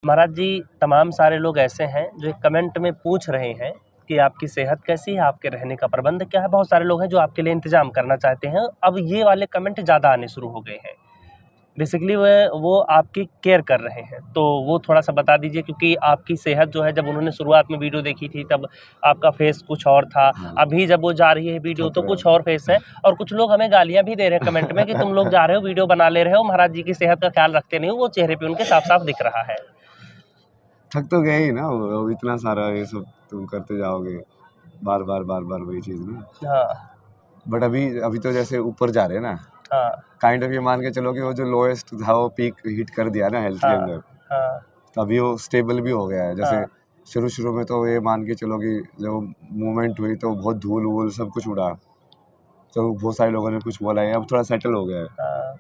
महाराज जी, तमाम सारे लोग ऐसे हैं जो कमेंट में पूछ रहे हैं कि आपकी सेहत कैसी है, आपके रहने का प्रबंध क्या है। बहुत सारे लोग हैं जो आपके लिए इंतज़ाम करना चाहते हैं। अब ये वाले कमेंट ज़्यादा आने शुरू हो गए हैं। बेसिकली वो आपकी केयर कर रहे हैं, तो वो थोड़ा-सा बता दीजिए, क्योंकि आपकी सेहत जो है, जब उन्होंने शुरुआत में वीडियो देखी थी तब आपका फेस कुछ और था। अभी जब वो जा रही है वीडियो तो कुछ और फेस है, और कुछ लोग हमें गालियाँ भी दे रहे हैं कमेंट में कि तुम लोग जा रहे हो, वीडियो बना ले रहे हो, महाराज जी की सेहत का ख्याल रखते नहीं हो। वो चेहरे पे उनके साफ-साफ दिख रहा है। थक तो गए ही ना, वो इतना सारा ये सब तुम करते जाओगे बार-बार वही चीज़ ना। हाँ, बट अभी तो जैसे ऊपर जा रहे हैं ना, हाँ, काइंड ऑफ ये मान के चलो कि वो जो लोएस्ट था वो पीक हिट कर दिया ना हेल्थ के हाँ, अंदर। हाँ, तो अभी वो स्टेबल भी हो गया है। जैसे हाँ, शुरू में तो ये मान के चलो कि जब मूवमेंट हुई तो बहुत धूल-वूल सब कुछ उड़ा, तो बहुत सारे लोगों ने कुछ बोला है। अब थोड़ा सेटल हो गया है। हाँ,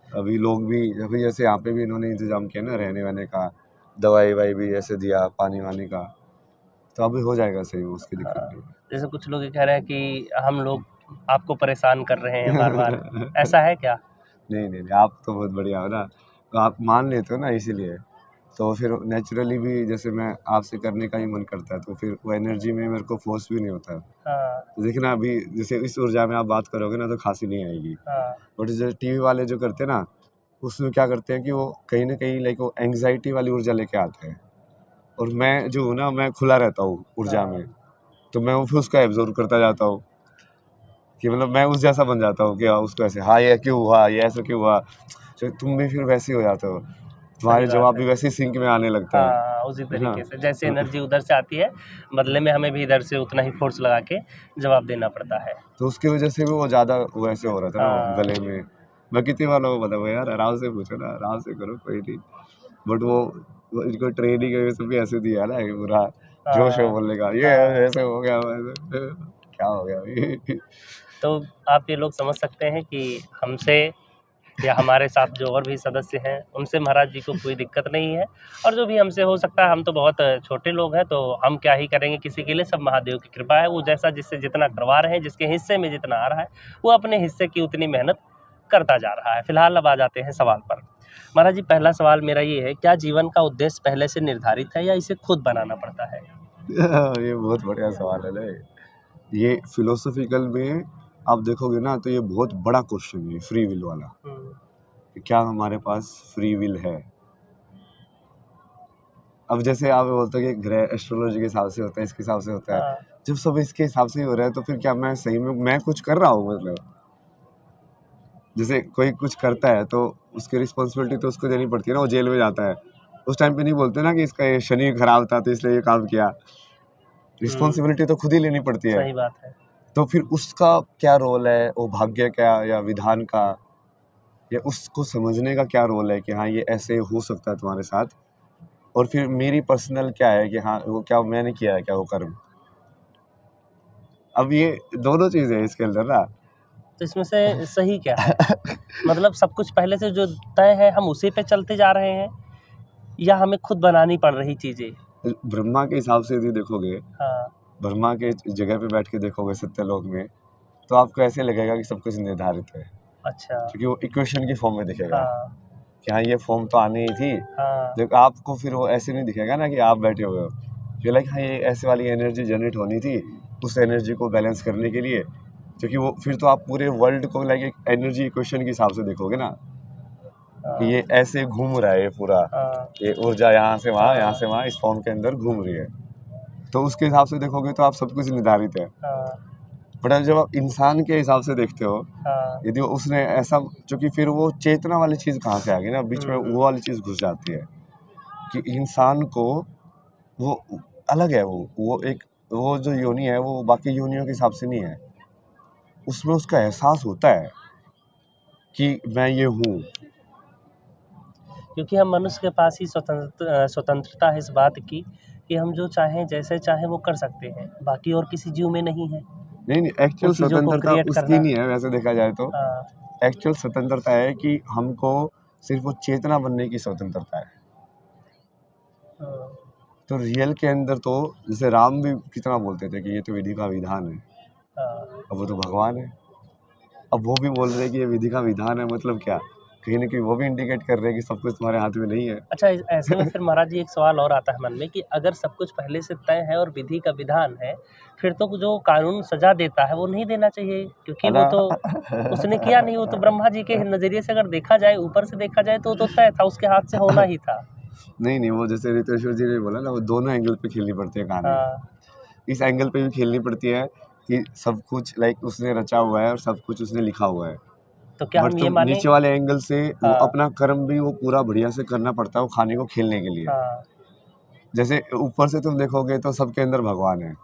अभी लोग भी अभी जैसे यहाँ पे भी इन्होंने इंतज़ाम किया ना रहने-वहने का, दवाई-ववाई भी ऐसे दिया, पानी-वानी का, तो अभी हो जाएगा सही, उसकी दिक्कत हाँ। नहीं जैसे कुछ लोग ये कह रहे हैं कि हम लोग आपको परेशान कर रहे हैं बार-बार, है। ऐसा है क्या? नहीं, आप तो बहुत बढ़िया हो ना, तो आप मान लेते हो ना इसीलिए। तो फिर नेचुरली भी जैसे मैं आपसे करने का ही मन करता है, तो फिर वो एनर्जी में मेरे को फ़ोर्स भी नहीं होता है। हाँ, तो देखिए ना अभी जैसे इस ऊर्जा में आप बात करोगे ना तो खाँसी नहीं आएगी। हाँ, बट जो टीवी वाले जो करते हैं ना, उसमें क्या करते हैं कि वो कहीं न कहीं लाइक वो एंग्ज़ायटी वाली ऊर्जा लेके आते हैं। और मैं जो हूँ ना, मैं खुला रहता हूँ ऊर्जा हाँ। में, तो मैं वो फिर उसको एब्ज़ॉर्ब करता जाता हूँ कि मतलब मैं उस जैसा बन जाता हूँ कि उसको ऐसे हाँ, ये क्यों हुआ? ये ऐसे क्यों हुआ? तो तुम भी फिर वैसे ही हो जाते हो। सही तुम्हारे बात जवाब है। भी वैसे ही सिंक में आने लगते हैं, हाँ, उसी है ना? तरीके से जैसे एनर्जी उधर से आती है, बदले में हमें भी इधर से उतना ही फ़ोर्स लगा के जवाब देना पड़ता है। तो उसकी वजह से भी वो ज़्यादा वैसे हो रहा था ना वो हाँ, गले में। मैं कितनी बार लोगों को बताऊँ यार आराम से पूछो ना, आराम से करो कोई नहीं। बट वो इनको ट्रेनिंग वजह से भी ऐसे दिया ना कि पूरा जोश में हाँ, बोलने का, ये हाँ। ऐसे हो गया, वैसे क्या हो गया भाई? तो आप ये लोग समझ सकते हैं कि हमसे या हमारे साथ जो और भी सदस्य हैं, उनसे महाराज जी को कोई दिक्कत नहीं है, और जो भी हमसे हो सकता है, हम तो बहुत छोटे लोग हैं, तो हम क्या ही करेंगे किसी के लिए, सब महादेव की कृपा है। वो जैसा जिससे जितना करवा रहे हैं, जिसके हिस्से में जितना आ रहा है, वो अपने हिस्से की उतनी मेहनत करता जा रहा है। फिलहाल अब आ जाते हैं सवाल पर। महाराज जी, पहला सवाल मेरा ये है, क्या जीवन का उद्देश्य पहले से निर्धारित है या इसे खुद बनाना पड़ता है? ये बहुत बढ़िया सवाल है ना ये फिलोसॉफिकल में आप देखोगे ना तो ये बहुत बड़ा क्वेश्चन है फ्री विल वाला, हुँ, कि क्या हमारे पास फ्री विल है? अब जैसे आप बोलते हो कि ग्रह एस्ट्रोलॉजी के हिसाब से होता है, इसके हिसाब से होता है। हाँ, जब सब इसके हिसाब से ही हो रहा है तो फिर क्या मैं सही में मैं कुछ कर रहा हूँ मतलब? जैसे कोई कुछ करता है तो उसकी रिस्पॉन्सिबिलिटी तो उसको देनी पड़ती है ना, वो जेल में जाता है। उस टाइम पे नहीं बोलते ना कि इसका ये शनि खराब था तो इसलिए ये काम किया। हुँ, रिस्पॉन्सिबिलिटी तो खुद ही लेनी पड़ती है। सही बात है। तो फिर उसका क्या रोल है, वो भाग्य क्या या विधान का या उसको समझने का क्या रोल है कि हाँ, ये ऐसे हो सकता है तुम्हारे साथ, और फिर मेरी पर्सनल क्या है कि हाँ, वो क्या मैंने किया है क्या वो कर्म। अब ये दोनों चीज़ें हैं इसके अंदर ना। तो इसमें से सही क्या है? मतलब सब कुछ पहले से जो तय है, हम उसी पे चलते जा रहे हैं, या हमें खुद बनानी पड़ रही चीज़ें? ब्रह्मा के हिसाब से यदि देखोगे, हाँ, ब्रह्मा के जगह पे बैठ के देखोगे सत्यलोक में, तो आपको ऐसे लगेगा कि सब कुछ निर्धारित है, अच्छा। क्योंकि वो इक्वेशन की फॉर्म में दिखेगा हाँ, कि हाँ, ये फॉर्म तो आनी ही थी। हाँ, जब आपको फिर वो ऐसे नहीं दिखेगा ना कि आप बैठे हुए हो, ये लाइक हाँ, ये ऐसे वाली एनर्जी जनरेट होनी थी उस एनर्जी को बैलेंस करने के लिए, क्योंकि वो फिर तो आप पूरे वर्ल्ड को लाइक एक एनर्जी इक्वेशन के हिसाब से देखोगे ना कि हाँ, ये ऐसे घूम रहा है ये पूरा, हाँ, ये ऊर्जा यहाँ से वहाँ, यहाँ हाँ, से वहाँ इस फॉर्म के अंदर घूम रही है। तो उसके हिसाब से देखोगे तो आप सब कुछ निर्धारित है। हाँ, बट अब जब आप इंसान के हिसाब से देखते हो, हाँ, यदि उसने ऐसा, क्योंकि फिर वो चेतना वाली चीज़ कहाँ से आ गई ना, बीच में वो वाली चीज़ घुस जाती है कि इंसान को वो अलग है, वो एक वो जो योनि है वो बाकी योनियों के हिसाब से नहीं है। उसमें उसका एहसास होता है कि मैं ये हूँ। क्योंकि हम मनुष्य के पास ही स्वतंत्रता है इस बात की कि हम जो चाहें, जैसे चाहें वो कर सकते हैं, बाकी और किसी जीव में नहीं है, नहीं, उन एक्चुअल चीज़ों को स्वतंत्रता क्रिएट उसकी करना। नहीं है वैसे देखा जाए तो। हाँ, एक्चुअल स्वतंत्रता है कि हमको सिर्फ़ वो चेतना बनने की स्वतंत्रता है। हाँ, तो रियल के अंदर तो जैसे राम भी कितना बोलते थे कि ये तो विधि का विधान है। हाँ, अब वो तो भगवान है। अब वो भी बोल रहे हैं कि ये विधि का विधान है, मतलब क्या? कहीं न कहीं वो भी इंडिकेट कर रहे हैं कि सब कुछ तुम्हारे हाथ में नहीं है। अच्छा, ऐसे में फिर महाराज जी एक सवाल और आता है मन में कि अगर सब कुछ पहले से तय है और विधि का विधान है, फिर तो जो कानून सज़ा देता है वो नहीं देना चाहिए, क्योंकि है वो ना? तो उसने किया नहीं, वो तो ब्रह्मा जी के नज़रिए से अगर देखा जाए, ऊपर से देखा जाए तो वो तो तय था, उसके हाथ से होना ही था। नहीं, वो जैसे रितेश्वर जी ने बोला ना, वो दोनों एंगल पे खेलनी पड़ती है कहानी। हाँ, इस एंगल पे भी खेलनी पड़ती है कि सब कुछ लाइक उसने रचा हुआ है और सब कुछ उसने लिखा हुआ है। तो क्या बट हम ये तुम माने? नीचे वाले एंगल से वो हाँ, अपना कर्म भी वो पूरा बढ़िया से करना पड़ता है वो खाने को खेलने के लिए। हाँ, जैसे ऊपर से तुम देखोगे तो सबके अंदर भगवान है,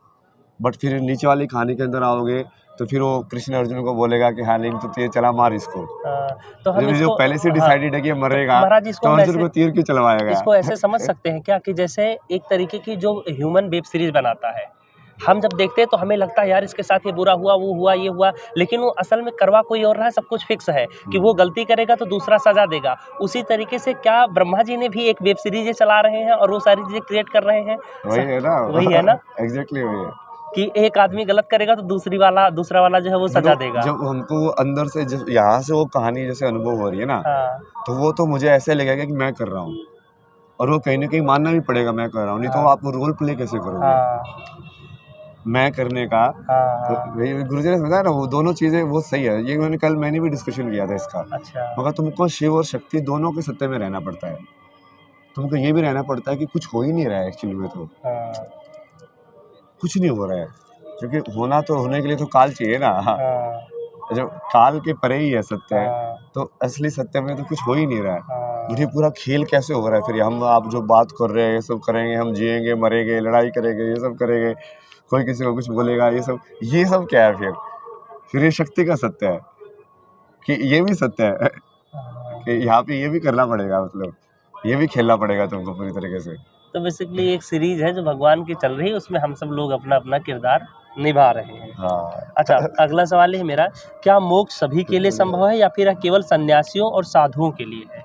बट फिर नीचे वाली कहानी के अंदर आओगे तो फिर वो कृष्ण अर्जुन को बोलेगा कि हाँ लिंक तो ये चला मार इसको। हाँ, तो हम जब जो इसको पहले से हाँ, डिसाइडेड है कि ये तो मरेगा, महाराज जी इसको तो हम अर्जुन ऐसे को तीर क्यों चलवाएगा? इसको ऐसे समझ सकते हैं क्या कि जैसे एक तरीके की जो ह्यूमन वेब सीरीज बनाता है, हम जब देखते हैं तो हमें लगता है यार इसके साथ ये बुरा हुआ, वो हुआ, ये हुआ, लेकिन वो असल में करवा कोई और रहा है, सब कुछ फिक्स है कि वो गलती करेगा तो दूसरा सजा देगा। उसी तरीके से क्या ब्रह्मा जी ने भी एक वेब सीरीज चला रहे हैं और वो सारी चीजें क्रिएट कर रहे हैं? वही है ना। वही है ना एग्जैक्टली वही है। कि एक आदमी गलत करेगा तो दूसरा वाला जो है वो फिर सजा देगा। जब हमको वो अंदर से जब यहाँ से वो कहानी जैसे अनुभव हो रही है ना, हाँ, तो वो तो मुझे ऐसे लगेगा कि मैं कर रहा हूँ और वो कहीं ना कहीं मानना भी पड़ेगा मैं कर रहा हूँ, नहीं तो हाँ, आप रोल प्ले कैसे करोगे हाँ, मैं करने का। हाँ, तो हाँ, वही गुरुजी ने बताया ना, वो दोनों चीज़ें वो सही है, ये मैंने भी डिस्कशन किया था इसका। अच्छा, मगर तुमको शिव और शक्ति दोनों के सत्य में रहना पड़ता है, तुमको ये भी रहना पड़ता है कि कुछ हो ही नहीं रहा है एक्चुअली में, तो हाँ, कुछ नहीं हो रहा है, क्योंकि होना तो होने के लिए तो काल चाहिए ना। हाँ, हाँ, जो काल के परे ही है सत्य है, हाँ, तो असली सत्य में तो कुछ हो ही नहीं रहा है। हाँ, मुझे पूरा खेल कैसे हो रहा है फिर हम आप जो बात कर रहे हैं ये सब करेंगे, हम जिएंगे मरेंगे लड़ाई करेंगे ये सब करेंगे, कोई किसी को कुछ बोलेगा, ये सब क्या है फिर ये शक्ति का सत्य है कि ये भी सत्य है हाँ। कि यहाँ पे ये भी करना पड़ेगा, मतलब ये भी खेलना पड़ेगा तुमको पूरी तरीके से। तो बेसिकली एक सीरीज है जो भगवान की चल रही है, उसमें हम सब लोग अपना अपना किरदार निभा रहे हैं। हाँ। अच्छा, अगला सवाल है मेरा, क्या मोक्ष सभी के लिए संभव है या फिर केवल सन्यासियों और साधुओं के लिए है?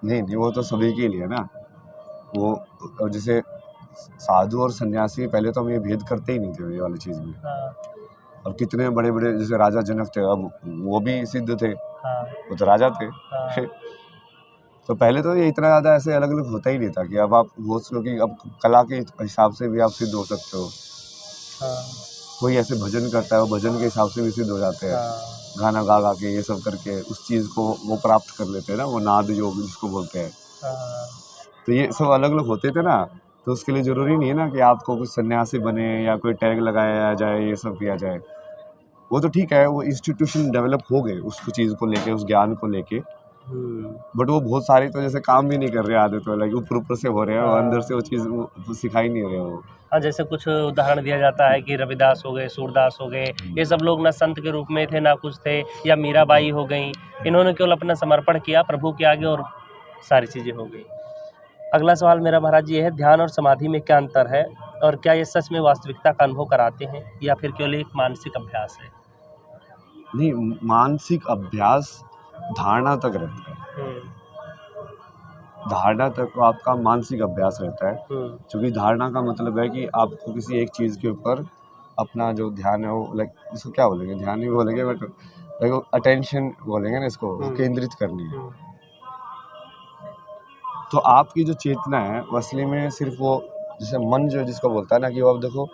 नहीं वो तो सभी के लिए ना, वो जैसे साधु और सन्यासी पहले तो हम ये भेद करते ही नहीं थे ये वाली चीज़ में। हाँ, अब कितने बड़े बड़े जैसे राजा जनक थे, अब वो भी सिद्ध थे, हाँ, वो तो राजा थे। हाँ, तो पहले तो ये इतना ज़्यादा ऐसे अलग अलग होता ही नहीं था कि अब आप वो सोचो कि अब कला के हिसाब से भी आप सिद्ध हो सकते हो। हाँ, कोई ऐसे भजन करता है वो भजन के हिसाब से भी सिद्ध हो जाते हैं, हाँ, गाना गा गा के ये सब करके उस चीज़ को वो प्राप्त कर लेते हैं ना, वो नाद योग जिसको बोलते हैं। हाँ, तो ये सब अलग अलग होते थे ना, तो उसके लिए ज़रूरी नहीं है ना कि आपको कुछ सन्यासी बने या कोई टैग लगाया जाए ये सब किया जाए। वो तो ठीक है, वो इंस्टीट्यूशन डेवलप हो गए उसको चीज़ को लेके, उस ज्ञान को लेके, बट वो बहुत सारे तो जैसे काम भी नहीं कर रहे आधे, तो लाइक ऊपर ऊपर से हो रहे हैं और अंदर से वो चीज़ वो सिखा ही नहीं रहे वो। हाँ, जैसे कुछ उदाहरण दिया जाता है कि रविदास हो गए, सूरदास हो गए, ये सब लोग ना संत के रूप में थे ना कुछ थे, या मीराबाई हो गई, इन्होंने केवल अपना समर्पण किया प्रभु के आगे और सारी चीज़ें हो गई। अगला सवाल मेरा महाराज जी ये है, ध्यान और समाधि में क्या अंतर है और क्या ये सच में वास्तविकता का अनुभव कराते हैं या फिर केवल एक मानसिक अभ्यास है? नहीं, मानसिक अभ्यास धारणा तक रहता है, धारणा तक आपका मानसिक अभ्यास रहता है, क्योंकि धारणा का मतलब है कि आपको किसी एक चीज़ के ऊपर अपना जो ध्यान है वो लाइक इसको क्या बोलेंगे, ध्यान ही बोलेंगे बट लाइक अटेंशन बोलेंगे ना इसको, वो केंद्रित करनी है। तो आपकी जो चेतना है वो असली में सिर्फ वो जैसे मन जो जिसको बोलता है ना कि वो अब देखो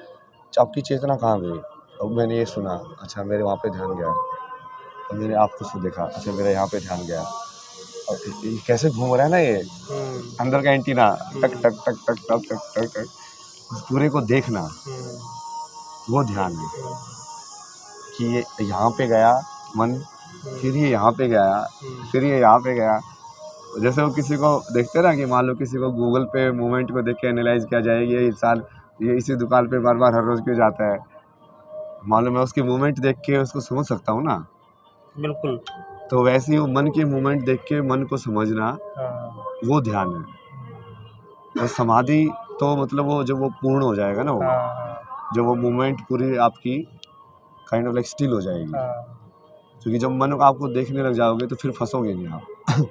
आपकी चेतना कहाँ गई, अब मैंने ये सुना, अच्छा मेरे वहाँ पे ध्यान गया, और मैंने आपको देखा, अच्छा मेरा यहाँ पे ध्यान गया, और ये कैसे घूम रहा है ना ये अंदर का एंटीना, टक टक टक टक टक टक टक टक, पूरे को देखना, वो ध्यान है कि ये यहाँ पे गया मन, फिर ये यहाँ पे गया, फिर ये यहाँ पे गया। जैसे वो किसी को देखते हैं ना कि मान लो किसी को गूगल पे मूवमेंट को देख के एनालाइज किया जाए, ये इंसान ये इसी दुकान पे बार बार हर रोज़ क्यों जाता है, मान लो मैं उसकी मूवमेंट देख के उसको समझ सकता हूँ ना, बिल्कुल। तो वैसे ही वो मन की मूवमेंट देख के मन को समझना, वो ध्यान है। और समाधि तो मतलब वो जब वो पूर्ण हो जाएगा ना, वो जब वो मूवमेंट पूरी आपकी काइंड ऑफ लाइक स्टिल हो जाएगी, क्योंकि जब मन को आपको देखने लग जाओगे तो फिर फंसोगे नहीं आप।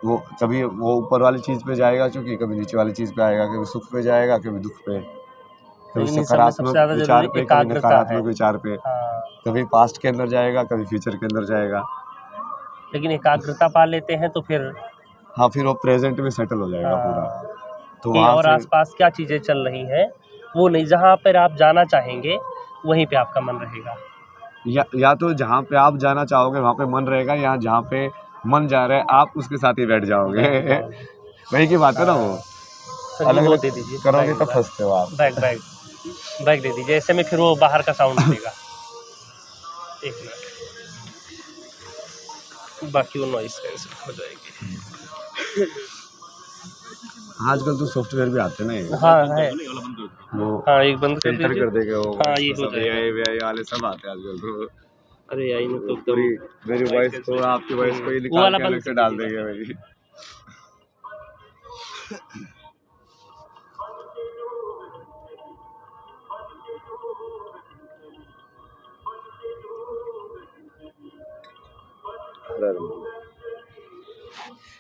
वो कभी वो ऊपर वाली चीज़ पे जाएगा, क्योंकि कभी नीचे वाली चीज़ पे आएगा, कभी सुख पे जाएगा, कभी दुख पे, कभी सकारात्मक विचार पे, कभी नकारात्मक विचार पे, कभी पास्ट के अंदर जाएगा, कभी फ्यूचर के अंदर जाएगा। लेकिन एकाग्रता पा लेते हैं तो फिर हाँ, फिर वो प्रेजेंट में सेटल हो जाएगा पूरा। तो कि वहाँ और से आसपास क्या चीज़ें चल रही हैं वो नहीं, जहाँ पर आप जाना चाहेंगे वहीं पे आपका मन रहेगा। या तो जहाँ पे आप जाना चाहोगे वहाँ पे मन रहेगा, या जहाँ पे मन जा रहा है आप उसके साथ ही बैठ जाओगे। वही की बात है ना, वो सर अलग जी वो अलग दे दीजिए करोगे बैग तो वाला। फंसते हो आप। बैग बैग बैग दे दीजिए, ऐसे में फिर वो बाहर का साउंड देगा। एक मिनट, बाकी वो नॉइस कैंसिल हो जाएगी। आजकल तो सॉफ्टवेयर भी आते हैं ना, ये हाँ है, वो हाँ एक बंद कर फिल्टर दीजिए। कर देगा वो। हाँ ये हो सब जाएगा। AI वाले सब आते हैं आजकल तो। अरे आई में तो पूरी एकदम मेरी वॉइस को, आपकी वॉइस को ही वो निकाल वाला के बंद अलग से कर डाल दीजिए। देंगे मेरी।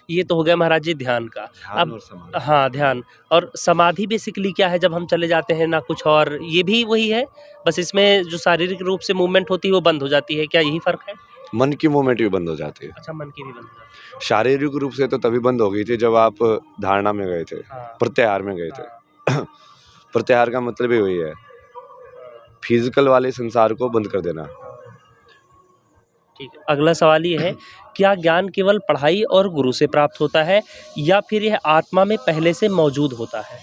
ये तो हो गया महाराज जी ध्यान का। ध्यान अब और समाधि। हाँ ध्यान और समाधि बेसिकली क्या है, जब हम चले जाते हैं ना कुछ और, ये भी वही है, बस इसमें जो शारीरिक रूप से मूवमेंट होती है वो बंद हो जाती है, क्या यही फर्क है? मन की मूवमेंट भी बंद हो जाती है। अच्छा, मन की भी बंद हो जाती है। शारीरिक रूप से तो तभी बंद हो गई थी जब आप धारणा में गए थे, हाँ प्रत्याहार में गए थे। हाँ प्रत्याहार का मतलब ही वही है, फिजिकल वाले संसार को बंद कर देना। ठीक है, अगला सवाल ये है, क्या ज्ञान केवल पढ़ाई और गुरु से प्राप्त होता है या फिर यह आत्मा में पहले से मौजूद होता है?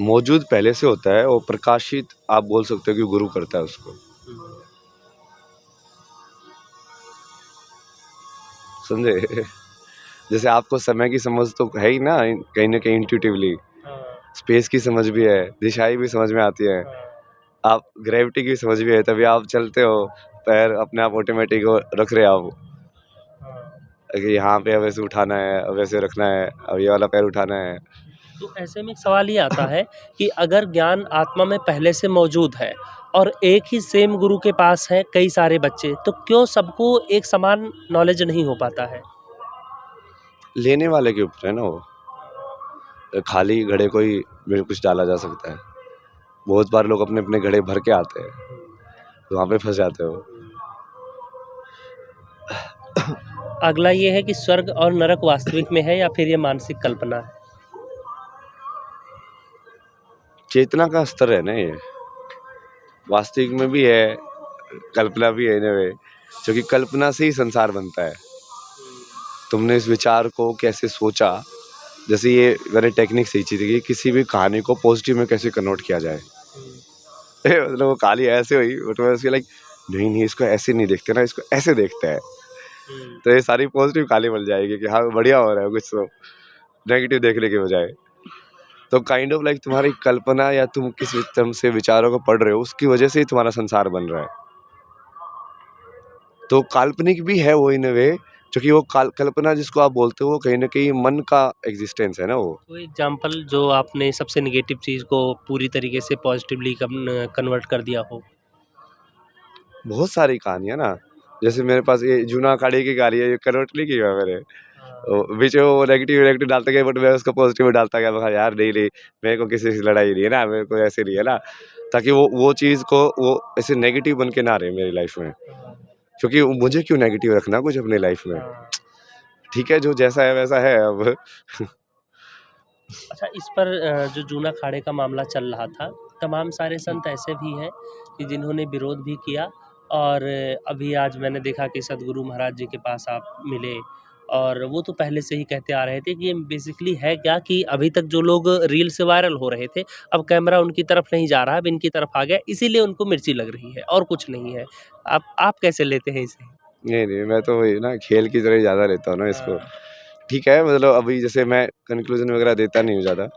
मौजूद पहले से होता है, और प्रकाशित आप बोल सकते हो कि गुरु करता है उसको। समझे? जैसे आपको समय की समझ तो है ही ना, कहीं ना कहीं इंट्यूटिवली। स्पेस की समझ भी है, दिशाएं भी समझ में आती है, आप ग्रेविटी की समझ भी है, तभी आप चलते हो, पैर अपने आप ऑटोमेटिक रख रहे हो आप कि यहाँ पे अब ऐसे उठाना है, अब ऐसे रखना है, अब ये वाला पैर उठाना है। तो ऐसे में एक सवाल ये आता है कि अगर ज्ञान आत्मा में पहले से मौजूद है और एक ही सेम गुरु के पास है कई सारे बच्चे, तो क्यों सबको एक समान नॉलेज नहीं हो पाता है? लेने वाले के ऊपर है ना वो। खाली घड़े को ही में कुछ डाला जा सकता है। बहुत बार लोग अपने अपने घड़े भर के आते हैं, तो वहाँ पे फंस जाते हो। अगला ये है कि स्वर्ग और नरक वास्तविक में है या फिर ये मानसिक कल्पना है? चेतना का स्तर है ना ये, वास्तविक में भी है, कल्पना भी है इन वे, क्योंकि कल्पना से ही संसार बनता है। तुमने इस विचार को कैसे सोचा, जैसे ये मैंने टेक्निक सीखी थी कि किसी भी कहानी को पॉजिटिव में कैसे कन्वर्ट किया जाए। मतलब वो कहानी ऐसे हुई, बट मैं उसकी लाइक नहीं इसको ऐसे नहीं देखते ना, इसको ऐसे देखते हैं, तो ये सारी पॉजिटिव कहानी बन जाएगी कि हाँ बढ़िया हो रहा है कुछ, तो नेगेटिव देखने के बजाय। तो काइंड ऑफ लाइक तुम्हारी कल्पना या तुम किस तरह से विचारों को पढ़ रहे हो, उसकी वजह से ही तुम्हारा संसार बन रहा है। तो काल्पनिक भी है वो इन वे, क्योंकि वो कल्पना जिसको आप बोलते हो वो कहीं ना कहीं मन का एग्जिस्टेंस है ना वो। कोई एग्जाम्पल जो आपने सबसे नेगेटिव चीज़ को पूरी तरीके से पॉजिटिवली कन्वर्ट कर दिया हो? बहुत सारी कहानियाँ ना, जैसे मेरे पास ये जूना अखाड़े की कहानी है, ये कन्वर्ट नहीं किया मैंने। बीच में वो नेगेटिव नेगेटिव डालता गया, बट मैं उसको पॉजिटिव में डालता गया। मैं कहा यार नहीं नहीं, मेरे को किसी से लड़ाई नहीं है ना, मेरे को ऐसे नहीं है ना, ताकि वो चीज़ को वो ऐसे नेगेटिव बन के ना रहे मेरी लाइफ में, क्योंकि मुझे क्यों नेगेटिव रखना कुछ अपनी लाइफ में। ठीक है, जो जैसा है वैसा है अब। अच्छा, इस पर जो जूना अखाड़े का मामला चल रहा था, तमाम सारे संत ऐसे भी हैं कि जिन्होंने विरोध भी किया, और अभी आज मैंने देखा कि सदगुरु महाराज जी के पास आप मिले, और वो तो पहले से ही कहते आ रहे थे कि ये बेसिकली है क्या कि अभी तक जो लोग रील से वायरल हो रहे थे, अब कैमरा उनकी तरफ नहीं जा रहा, अब इनकी तरफ आ गया, इसीलिए उनको मिर्ची लग रही है और कुछ नहीं है। आप कैसे लेते हैं इसे? नहीं मैं तो वही ना, खेल की तरह ज़्यादा लेता हूँ ना इसको। ठीक है, मतलब अभी जैसे मैं कंक्लूजन वगैरह देता नहीं हूँ ज़्यादा।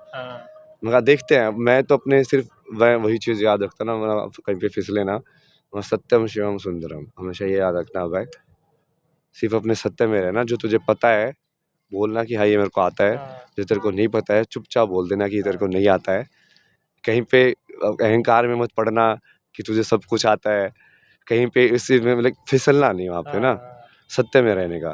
मगर देखते हैं, मैं तो अपने सिर्फ वही चीज़ याद रखता ना, कहीं पे फिसले ना, सत्यम शिवम सुंदरम, हमेशा ये याद रखना भाई। सिर्फ अपने सत्य में रहना, जो तुझे पता है बोलना कि हाँ ये मेरे को आता है, जो तेरे को नहीं पता है चुपचाप बोल देना कि तेरे को नहीं आता है। कहीं पे अहंकार में मत पड़ना कि तुझे सब कुछ आता है, कहीं पे इस चीज़ में मतलब फिसलना नहीं वहाँ पे ना, सत्य में रहने का।